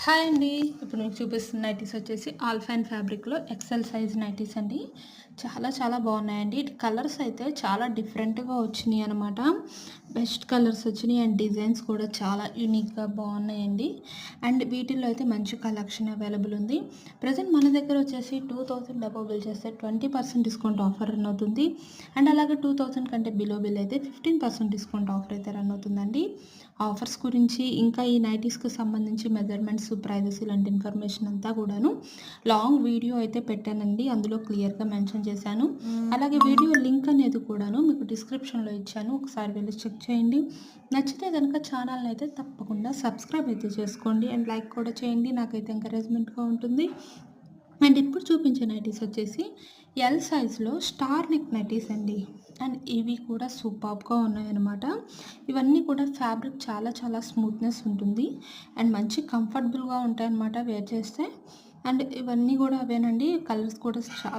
Hi అండి. ఇప్పుడు మీకు చూపిస్తున్న నైటీస్ వచ్చేసి ఆల్ఫైన్ ఫ్యాబ్రిక్‌లో ఎక్సెల్ సైజ్ నైటీస్ అండి. చాలా చాలా బాగున్నాయండి. కలర్స్ అయితే చాలా డిఫరెంట్‌గా వచ్చినాయన్నమాట. బెస్ట్ కలర్స్ వచ్చినాయి అండ్ డిజైన్స్ కూడా చాలా యూనిక్‌గా బాగున్నాయండి. అండ్ వీటిల్లో అయితే మంచి కలెక్షన్ అవైలబుల్ ఉంది. ప్రెజెంట్ మన దగ్గర వచ్చేసి 2000 అబోవ్ బిల్ చేస్తే 20% డిస్కౌంట్ ఆఫర్ రన్ అవుతుంది. అండ్ అలాగే 2000 కంటే బిలో బిల్ అయితే 15% డిస్కౌంట్ ఆఫర్ అయితే రన్ అవుతుందండి. ఆఫర్స్ గురించి ఇంకా ఈ నైటీస్‌కి సంబంధించి మెజర్‌మెంట్స్, ప్రైజెస్ ఇలాంటి ఇన్ఫర్మేషన్ అంతా కూడాను లాంగ్ వీడియో అయితే పెట్టానండి. అందులో క్లియర్‌గా మెన్షన్ చేశాను. అలాగే వీడియో లింక్ అనేది కూడాను మీకు డిస్క్రిప్షన్‌లో ఇచ్చాను. ఒకసారి వెళ్లి చెక్ చేయండి. నచ్చితే గనుక ఛానల్‌ని అయితే తప్పకుండా సబ్స్క్రైబ్ అయితే చేసుకోండి. అండ్ లైక్ కూడా చేయండి. నాకైతే ఎంకరేజ్‌మెంట్‌గా ఉంటుంది. అండ్ ఇప్పుడు చూపించే నైటీస్ వచ్చేసి ఎల్ సైజ్‌లో స్టార్ నెక్ నైటీస్ అండి. అండ్ ఇవి కూడా సూపర్బ్‌గా ఉన్నాయన్నమాట. ఇవన్నీ కూడా ఫ్యాబ్రిక్ చాలా చాలా స్మూత్‌నెస్ ఉంటుంది. అండ్ మంచి కంఫర్టబుల్‌గా ఉంటాయన్నమాట వేర్ చేస్తే. అండ్ ఇవన్నీ కూడా అవేనండి. కలర్స్ కూడా చాలా